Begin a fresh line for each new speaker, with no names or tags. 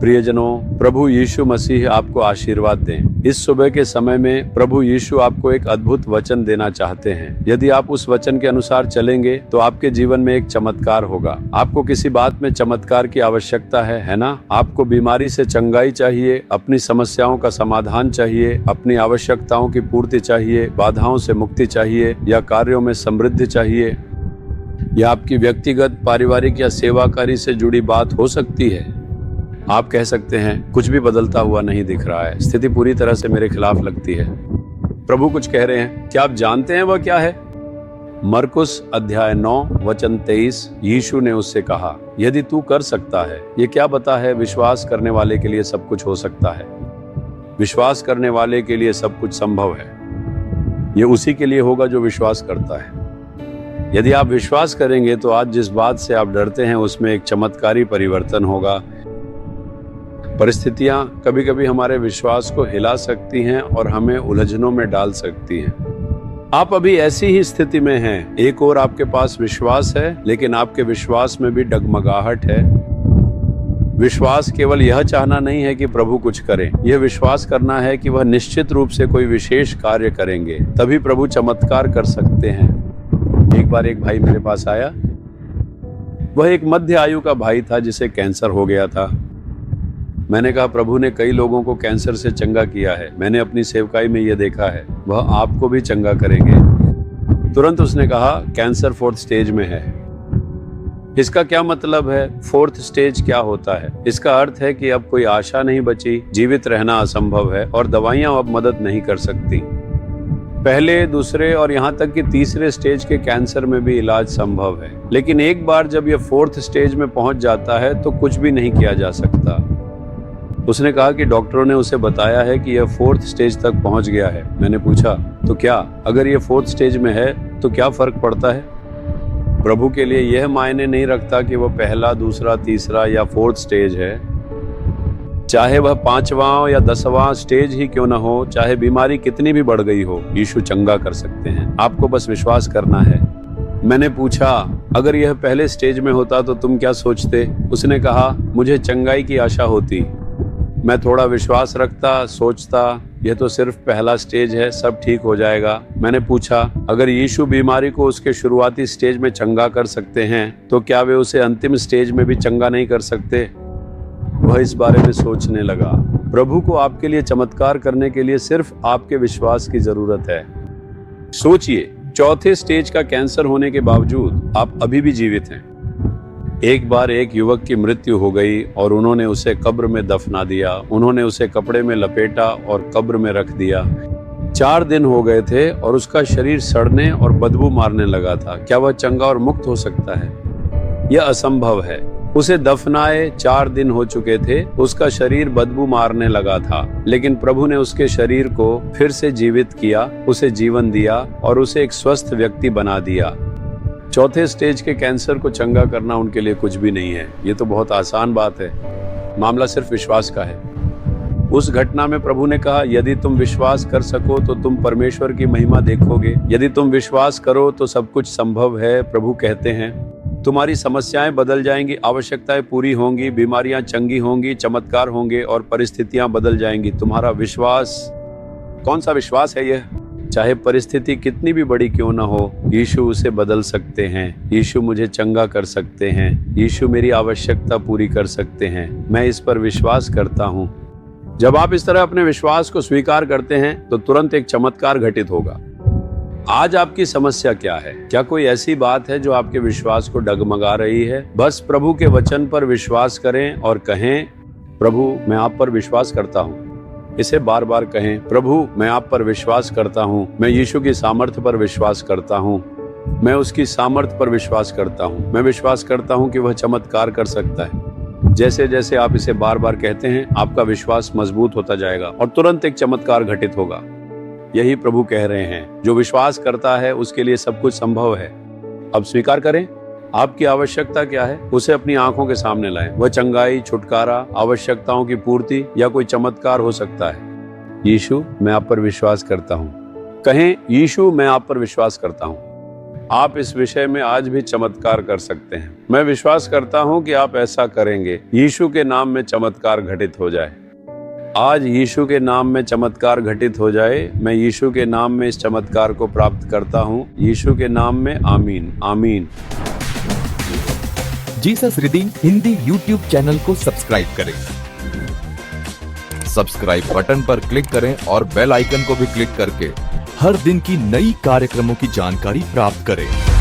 प्रियजनों, प्रभु यीशु मसीह आपको आशीर्वाद दें। इस सुबह के समय में प्रभु यीशु आपको एक अद्भुत वचन देना चाहते हैं। यदि आप उस वचन के अनुसार चलेंगे तो आपके जीवन में एक चमत्कार होगा। आपको किसी बात में चमत्कार की आवश्यकता है ना? आपको बीमारी से चंगाई चाहिए, अपनी समस्याओं का समाधान चाहिए, अपनी आवश्यकताओं की पूर्ति चाहिए, बाधाओं से मुक्ति चाहिए, या कार्यों में समृद्धि चाहिए, या आपकी व्यक्तिगत, पारिवारिक या सेवाकारी से जुड़ी बात हो सकती है। आप कह सकते हैं कुछ भी बदलता हुआ नहीं दिख रहा है, स्थिति पूरी तरह से मेरे खिलाफ लगती है। प्रभु कुछ कह रहे हैं, क्या आप जानते हैं वह क्या है? मरकुस अध्याय 9 वचन 23, यीशु ने उससे कहा, यदि तू कर सकता है। ये क्या बता है? विश्वास करने वाले के लिए सब कुछ हो सकता है। विश्वास करने वाले के लिए सब कुछ संभव है। ये उसी के लिए होगा जो विश्वास करता है। यदि आप विश्वास करेंगे तो आज जिस बात से आप डरते हैं उसमें एक चमत्कारी परिवर्तन होगा। परिस्थितियां कभी कभी हमारे विश्वास को हिला सकती हैं और हमें उलझनों में डाल सकती हैं। आप अभी ऐसी ही स्थिति में हैं। एक ओर आपके पास विश्वास है, लेकिन आपके विश्वास में भी डगमगाहट है। विश्वास केवल यह चाहना नहीं है कि प्रभु कुछ करें, यह विश्वास करना है कि वह निश्चित रूप से कोई विशेष कार्य करेंगे, तभी प्रभु चमत्कार कर सकते हैं। एक बार एक भाई मेरे पास आया। वह एक मध्य आयु का भाई था जिसे कैंसर हो गया था। मैंने कहा, प्रभु ने कई लोगों को कैंसर से चंगा किया है। मैंने अपनी सेवकाई में यह देखा है, वह आपको भी चंगा करेंगे। तुरंत उसने कहा, कैंसर 4th स्टेज में है। इसका क्या मतलब है? 4th स्टेज क्या होता है? इसका अर्थ है कि अब कोई आशा नहीं बची, जीवित रहना असंभव है और दवाइयां अब मदद नहीं कर सकती। पहले, दूसरे और यहाँ तक कि तीसरे स्टेज के कैंसर में भी इलाज संभव है, लेकिन एक बार जब यह 4th स्टेज में पहुंच जाता है तो कुछ भी नहीं किया जा सकता। उसने कहा कि डॉक्टरों ने उसे बताया है कि यह 4th स्टेज तक पहुंच गया है। मैंने पूछा, तो क्या अगर यह 4th स्टेज में है तो क्या फर्क पड़ता है? प्रभु के लिए यह मायने नहीं रखता कि वह पहला, दूसरा, तीसरा या 4th स्टेज है। चाहे वह 5वां या 10वां स्टेज ही क्यों न हो, चाहे बीमारी कितनी भी बढ़ गई हो, यीशु चंगा कर सकते हैं। आपको बस विश्वास करना है। मैंने पूछा, अगर यह पहले स्टेज में होता तो तुम क्या सोचते? उसने कहा, मुझे चंगाई की आशा होती। मैं थोड़ा विश्वास रखता, सोचता यह तो सिर्फ पहला स्टेज है, सब ठीक हो जाएगा। मैंने पूछा, अगर यीशु बीमारी को उसके शुरुआती स्टेज में चंगा कर सकते हैं तो क्या वे उसे अंतिम स्टेज में भी चंगा नहीं कर सकते? वह इस बारे में सोचने लगा। प्रभु को आपके लिए चमत्कार करने के लिए सिर्फ आपके विश्वास की जरूरत है। सोचिए, 4th स्टेज का कैंसर होने के बावजूद आप अभी भी जीवित हैं। एक बार एक युवक की मृत्यु हो गई और उन्होंने उसे कब्र में दफना दिया। उन्होंने उसे कपड़े में लपेटा और कब्र में रख दिया। 4 दिन हो गए थे और उसका शरीर सड़ने और बदबू मारने लगा था। क्या वह चंगा और मुक्त हो सकता है? यह असंभव है। उसे दफनाए 4 दिन हो चुके थे, उसका शरीर बदबू मारने लगा था, लेकिन प्रभु ने उसके शरीर को फिर से जीवित किया, उसे जीवन दिया और उसे एक स्वस्थ व्यक्ति बना दिया। 4th स्टेज के कैंसर को चंगा करना उनके लिए कुछ भी नहीं है। ये तो बहुत आसान बात है। मामला सिर्फ विश्वास का है। उस घटना में प्रभु ने कहा, यदि तुम विश्वास कर सको तो तुम परमेश्वर की महिमा देखोगे। यदि तुम विश्वास करो तो सब कुछ संभव है। प्रभु कहते हैं, तुम्हारी समस्याएं बदल जाएंगी, आवश्यकताएं पूरी होंगी, बीमारियां चंगी होंगी, चमत्कार होंगे और परिस्थितियां बदल जाएंगी। तुम्हारा विश्वास, कौन सा विश्वास है यह? चाहे परिस्थिति कितनी भी बड़ी क्यों ना हो, यीशु उसे बदल सकते हैं। यीशु मुझे चंगा कर सकते हैं। यीशु मेरी आवश्यकता पूरी कर सकते हैं। मैं इस पर विश्वास करता हूँ। जब आप इस तरह अपने विश्वास को स्वीकार करते हैं तो तुरंत एक चमत्कार घटित होगा। आज आपकी समस्या क्या है? क्या कोई ऐसी बात है जो आपके विश्वास को डगमगा रही है? बस प्रभु के वचन पर विश्वास करें और कहें, प्रभु मैं आप पर विश्वास करता हूँ। इसे बार बार कहें, प्रभु मैं आप पर विश्वास करता हूँ। मैं यीशु की सामर्थ्य पर विश्वास करता हूँ। मैं उसकी सामर्थ्य पर विश्वास करता हूँ। मैं विश्वास करता हूँ कि वह चमत्कार कर सकता है। जैसे जैसे आप इसे बार बार कहते हैं, आपका विश्वास मजबूत होता जाएगा और तुरंत एक चमत्कार घटित होगा। यही प्रभु कह रहे हैं, जो विश्वास करता है उसके लिए सब कुछ संभव है। अब स्वीकार करें। आपकी आवश्यकता क्या है, उसे अपनी आंखों के सामने लाएं। वह चंगाई, छुटकारा, आवश्यकताओं की पूर्ति या कोई चमत्कार हो सकता है। यीशु मैं आप पर विश्वास करता हूँ। कहें, यीशु मैं आप पर विश्वास करता हूँ। आप इस विषय में आज भी चमत्कार कर सकते हैं। मैं विश्वास करता हूं कि आप ऐसा करेंगे। यीशु के नाम में चमत्कार घटित हो जाए। आज यीशु के नाम में चमत्कार घटित हो जाए। मैं यीशु के नाम में इस चमत्कार को प्राप्त करता हूं। यीशु के नाम में आमीन, आमीन।
Jesus redeem Hindi YouTube channel को सब्सक्राइब करें। सब्सक्राइब बटन पर क्लिक करें और बेल आइकन को भी क्लिक करके हर दिन की नई कार्यक्रमों की जानकारी प्राप्त करें।